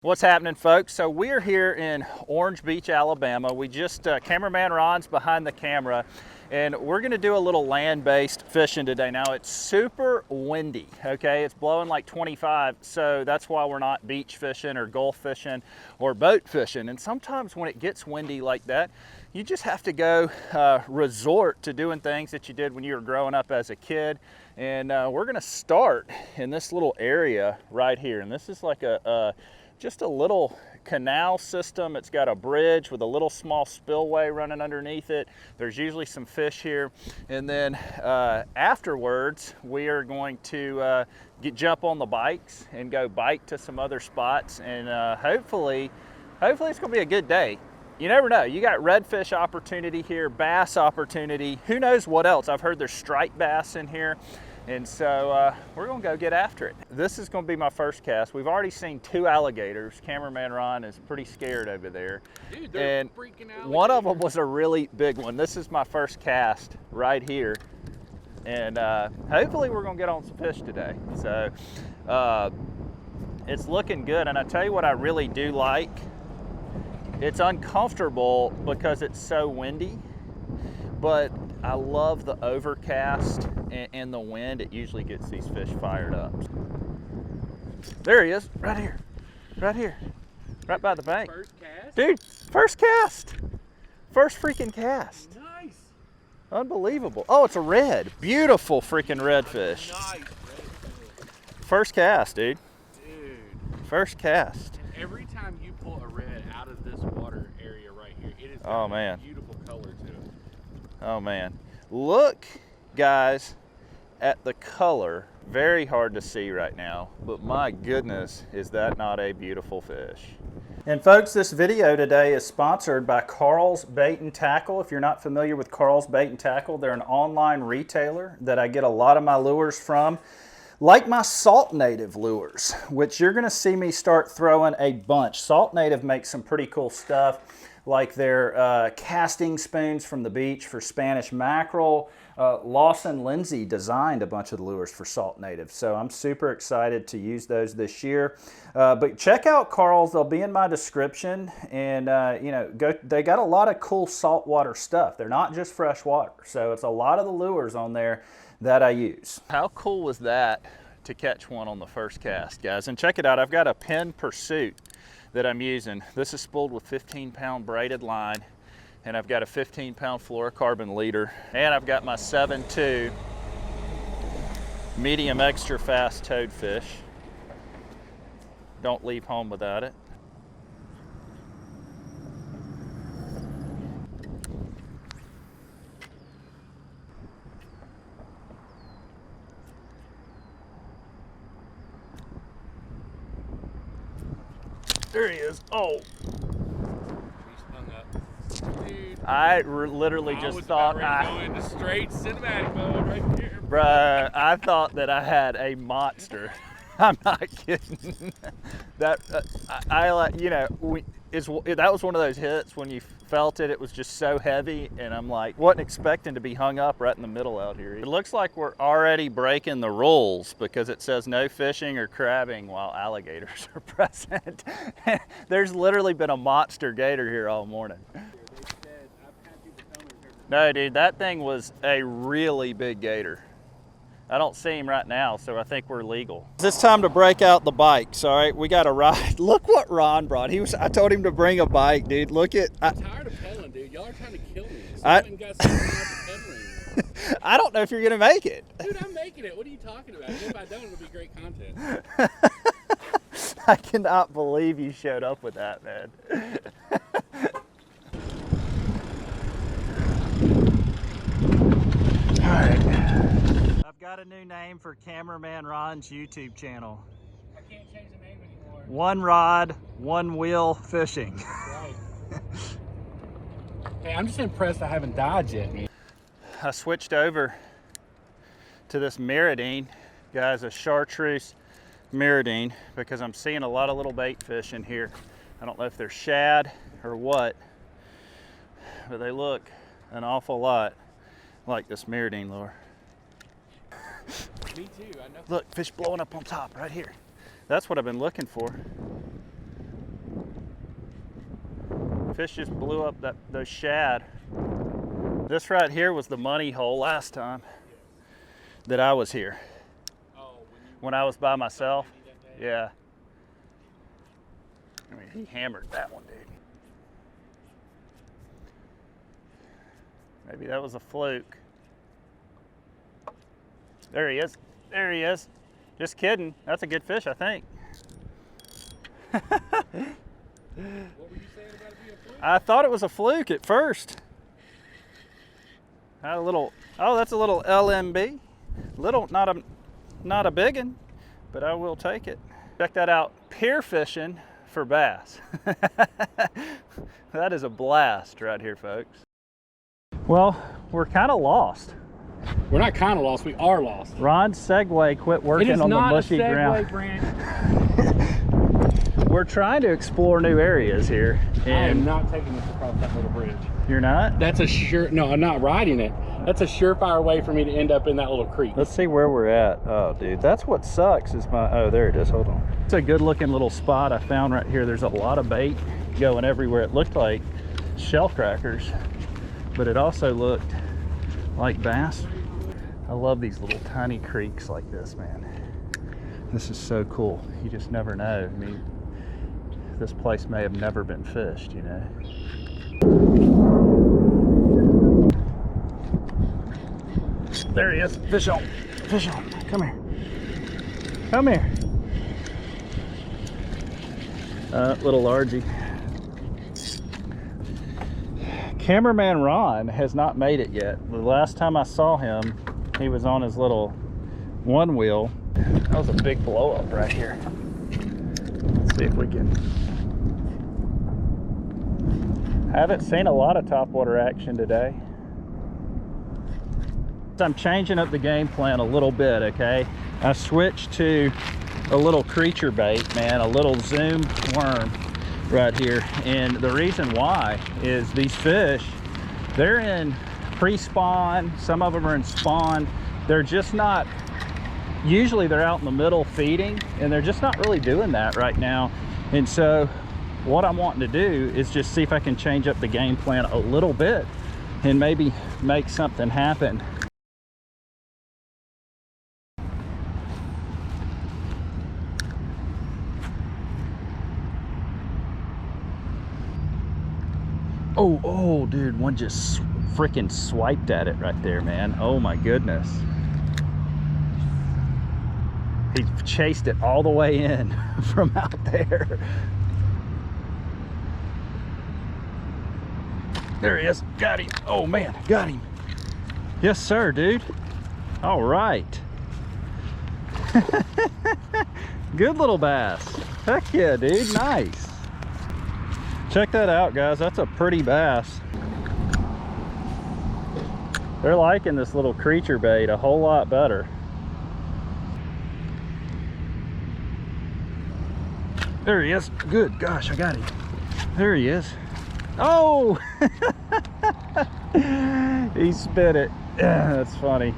What's happening, folks? So we're here in Orange Beach, Alabama. We just, cameraman Ron's behind the camera, and we're gonna do a little land-based fishing today. Now it's super windy, okay? It's blowing like 25, so that's why we're not beach fishing or gulf fishing or boat fishing. And sometimes when it gets windy like that, you just have to go resort to doing things that you did when you were growing up as a kid. And we're gonna start in this little area right here. And this is like just a little canal system. It's got a bridge with a little small spillway running underneath it. There's usually some fish here. And then afterwards, we are going to jump on the bikes and go bike to some other spots. And hopefully it's gonna be a good day. You never know. You got redfish opportunity here, bass opportunity. Who knows what else? I've heard there's striped bass in here. And so we're gonna go get after it. This is gonna be my first cast. We've already seen 2 alligators. Cameraman Ron is pretty scared over there. Dude, they're and freaking out. One of them was a really big one. This is my first cast right here. And hopefully we're gonna get on some fish today. So it's looking good. And I tell you what I really do like. It's uncomfortable because it's so windy, but I love the overcast and the wind. It usually gets these fish fired up. There he is, right here, right by the bank. First cast? Dude, first cast. First freaking cast. Nice. Unbelievable. Oh, it's a red. Beautiful freaking redfish. Nice. First cast, dude. Dude. First cast. And every time you pull a red out of this water area right here, it is Oh, man. a beautiful color to it. Oh man, look guys at the color. Very hard to see right now, but my goodness, is that not a beautiful fish. And folks, this video today is sponsored by Carl's Bait and Tackle. If you're not familiar with Carl's Bait and Tackle, they're an online retailer that I get a lot of my lures from, like my Salt Native lures, which you're gonna see me start throwing a bunch. Salt Native makes some pretty cool stuff, like their casting spoons from the beach for Spanish mackerel. Lawson Lindsay designed a bunch of the lures for Salt Native, so I'm super excited to use those this year. But check out Carl's, they'll be in my description, and you know, they got a lot of cool saltwater stuff. They're not just fresh water, so it's a lot of the lures on there that I use. How cool was that to catch one on the first cast, guys? And check it out, I've got a Penn Pursuit that I'm using. This is spooled with 15-pound braided line, and I've got a 15-pound fluorocarbon leader, and I've got my 7.2 medium extra fast toadfish. Don't leave home without it. There he is. Oh. He's hung up. Dude. I literally just thought I was go into straight cinematic mode right here. Bruh, I thought that I had a monster. I'm not kidding. That you know, that was one of those hits when you felt it. It was just so heavy, and I'm like, wasn't expecting to be hung up right in the middle out here. It looks like we're already breaking the rules because it says no fishing or crabbing while alligators are present. There's literally been a monster gator here all morning. No, dude, that thing was a really big gator. I don't see him right now, so I think we're legal. It's time to break out the bikes, all right? We got to ride. Look what Ron brought. I told him to bring a bike, dude. Look at. I'm tired of pedaling, dude. Y'all are trying to kill me. So I haven't got something out to pedaling. I don't know if you're gonna make it. Dude, I'm making it. What are you talking about? If I don't, it'll be great content. I cannot believe you showed up with that, man. All right. Got a new name for Cameraman Ron's YouTube channel. I can't change the name anymore. One rod, one wheel fishing. Right. Hey, I'm just impressed I haven't died yet. I switched over to this Meridine, guys, a chartreuse Meridine, because I'm seeing a lot of little bait fish in here. I don't know if they're shad or what, but they look an awful lot like this Meridine lure. Me too, I know. Look, fish blowing up on top right here. That's what I've been looking for. Fish just blew up those shad. This right here was the money hole last time that I was here. Oh, when I was by myself. Yeah. I mean, he hammered that one, dude. Maybe that was a fluke. There he is. There he is. Just kidding. That's a good fish, I think. What were you saying about it being a fluke? I thought it was a fluke at first. Had a little, oh, that's a little LMB. Little, not a big one, but I will take it. Check that out, pier fishing for bass. That is a blast right here, folks. Well, we're kind of lost. We're not kind of lost, we are lost. Ron's Segway quit working on the mushy ground. We're trying to explore new areas here. I am not taking this across that little bridge. You're not? That's a no, I'm not riding it. That's a surefire way for me to end up in that little creek. Let's see where we're at. Oh, dude, that's what sucks is oh, there it is, hold on. It's a good looking little spot I found right here. There's a lot of bait going everywhere. It looked like shell crackers, but it also looked like bass. I love these little tiny creeks like this, man. This is so cool. You just never know. I mean, this place may have never been fished, you know. There he is. Fish on. Fish on. Come here. Come here. Little largie. Cameraman Ron has not made it yet. The last time I saw him, he was on his little one wheel. That was a big blow up right here. Let's see if we can. I haven't seen a lot of topwater action today. I'm changing up the game plan a little bit, okay? I switched to a little creature bait, man, a little zoom worm right here. And the reason why is these fish, they're in pre-spawn, some of them are in spawn. They're just not, usually they're out in the middle feeding, and they're just not really doing that right now. And so what I'm wanting to do is just see if I can change up the game plan a little bit and maybe make something happen. Oh, dude, one just freaking swiped at it right there, man. Oh my goodness. He chased it all the way in from out there. There he is. Got him. Oh man, got him. Yes, sir, dude. All right. Good little bass. Heck yeah, dude. Nice. Check that out, guys. That's a pretty bass. They're liking this little creature bait a whole lot better. There he is. Good gosh, I got him. There he is. Oh! He spit it. That's funny.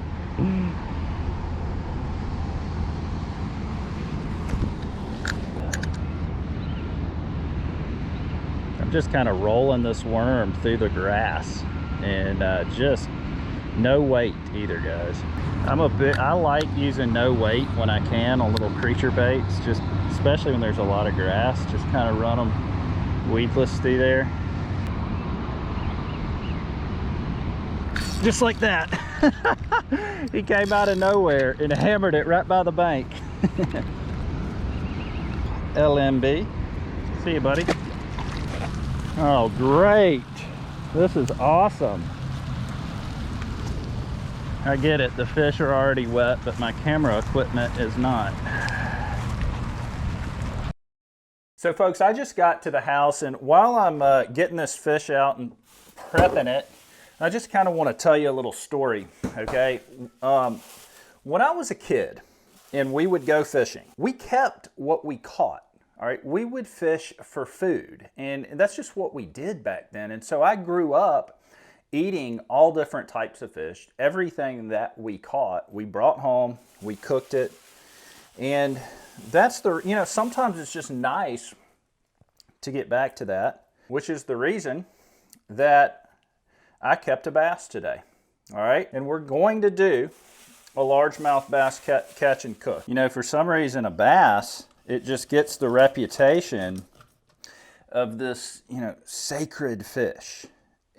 Just kind of rolling this worm through the grass, and just no weight either, guys. I like using no weight when I can on little creature baits, just especially when there's a lot of grass. Just kind of run them weedless through there, just like that. He came out of nowhere and hammered it right by the bank. LMB. See you, buddy. Oh, great. This is awesome. I get it, the fish are already wet, but my camera equipment is not. So folks, I just got to the house, and while I'm getting this fish out and prepping it, I just kind of want to tell you a little story, okay? When I was a kid and we would go fishing, we kept what we caught. All right, we would fish for food, and that's just what we did back then. And so I grew up eating all different types of fish. Everything that we caught, we brought home, we cooked it. And that's the, you know, sometimes it's just nice to get back to that. which is the reason that I kept a bass today. All right, and we're going to do a largemouth bass catch and cook. You know, for some reason, a bass, it just gets the reputation of this, you know, sacred fish.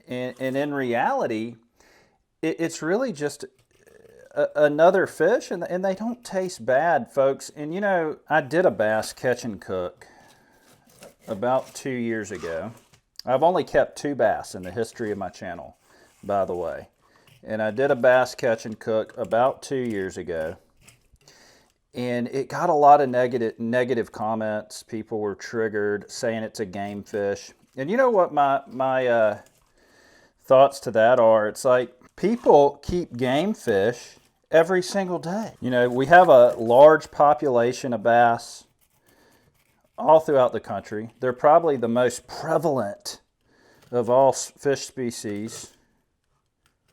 And in reality, it's really just another fish, and they don't taste bad, folks. And you know, I did a bass catch and cook about 2 years ago. I've only kept 2 bass in the history of my channel, by the way. And I did a bass catch and cook about 2 years ago. And it got a lot of negative comments. People were triggered, saying it's a game fish. And you know what my thoughts to that are? It's like, people keep game fish every single day. You know, we have a large population of bass all throughout the country. They're probably the most prevalent of all fish species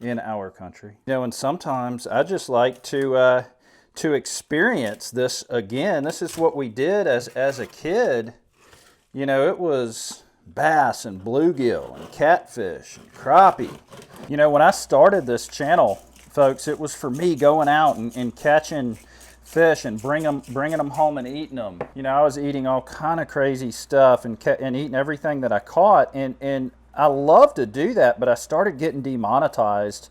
in our country. You know, and sometimes I just like to experience this again. This is what we did as a kid. You know, it was bass and bluegill and catfish and crappie. You know, when I started this channel, folks, it was for me going out and catching fish and bringing them home and eating them. You know, I was eating all kind of crazy stuff and eating everything that I caught, and I love to do that, but I started getting demonetized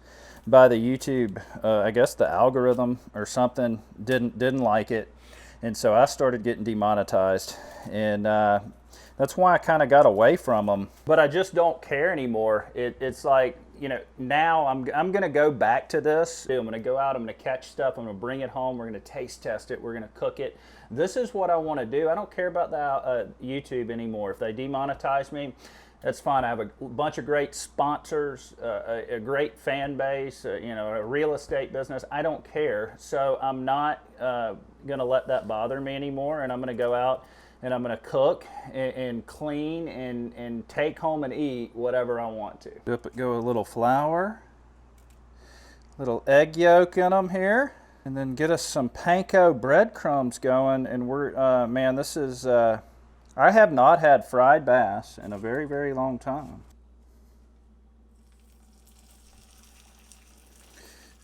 by the YouTube. I guess the algorithm or something didn't like it, and so I started getting demonetized, and that's why I kind of got away from them. But I just don't care anymore. It's like, you know, now I'm going to go back to this. I'm going to go out, I'm going to catch stuff, I'm going to bring it home, we're going to taste test it, we're going to cook it. This is what I want to do. I don't care about the YouTube anymore. If they demonetize me, that's fine. I have a bunch of great sponsors, a great fan base, you know, a real estate business. I don't care. So I'm not going to let that bother me anymore, and I'm going to go out and I'm going to cook and clean and take home and eat whatever I want to. Go a little flour, little egg yolk in them here, and then get us some panko breadcrumbs going. And we're, man, this is, I have not had fried bass in a very, very long time.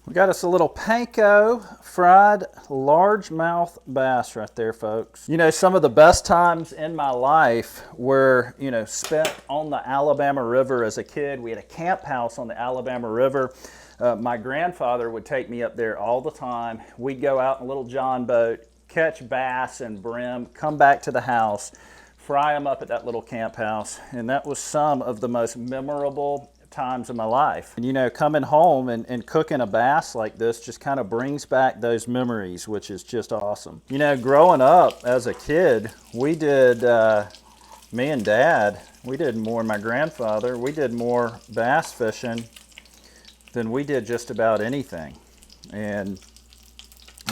We got us a little panko fried largemouth bass right there, folks. You know, some of the best times in my life were, you know, spent on the Alabama River as a kid. We had a camp house on the Alabama River. My grandfather would take me up there all the time. We'd go out in a little john boat, catch bass and brim, come back to the house, fry them up at that little camp house. And that was some of the most memorable times of my life. And you know, coming home and cooking a bass like this just kind of brings back those memories, which is just awesome. You know, growing up as a kid, we did, me and Dad, we did more, my grandfather, we did more bass fishing than we did just about anything. And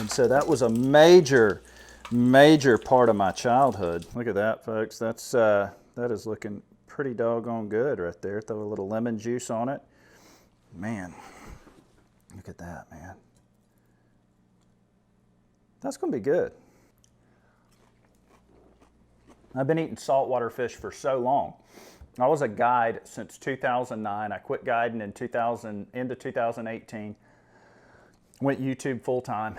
so that was a major part of my childhood. Look at that, folks. That's that is looking pretty doggone good right there. Throw a little lemon juice on it. Man, look at that, man. That's gonna be good. I've been eating saltwater fish for so long. I was a guide since 2009. I quit guiding in into 2018. Went YouTube full time,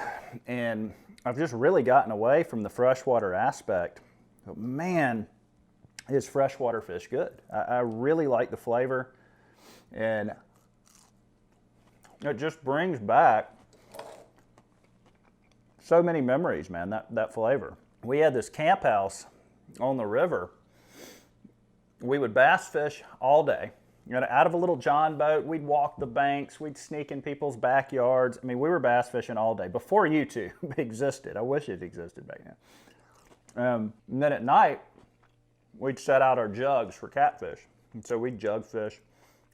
and I've just really gotten away from the freshwater aspect. But man, is freshwater fish good. I really like the flavor, and it just brings back so many memories, man, that flavor. We had this camp house on the river. We would bass fish all day. You know, out of a little john boat, we'd walk the banks, we'd sneak in people's backyards. I mean, we were bass fishing all day before YouTube existed. I wish it existed back then. And then at night, we'd set out our jugs for catfish. And so we'd jug fish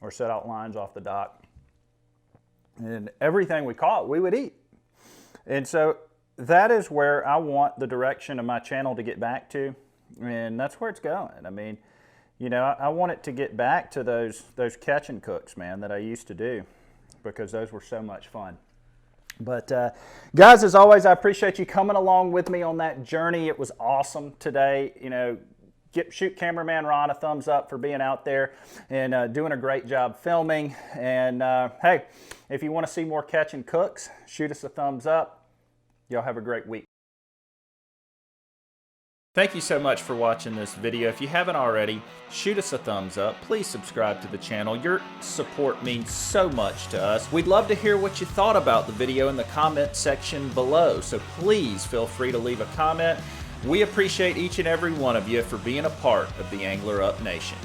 or set out lines off the dock. And everything we caught, we would eat. And so that is where I want the direction of my channel to get back to. And that's where it's going. I mean, you know, I want it to get back to those catch and cooks, man, that I used to do, because those were so much fun. But guys, as always, I appreciate you coming along with me on that journey. It was awesome today. You know, shoot cameraman Ron a thumbs up for being out there and doing a great job filming. And hey, if you want to see more catch and cooks, shoot us a thumbs up. Y'all have a great week. Thank you so much for watching this video. If you haven't already, shoot us a thumbs up. Please subscribe to the channel. Your support means so much to us. We'd love to hear what you thought about the video in the comment section below, so please feel free to leave a comment. We appreciate each and every one of you for being a part of the Angler Up Nation.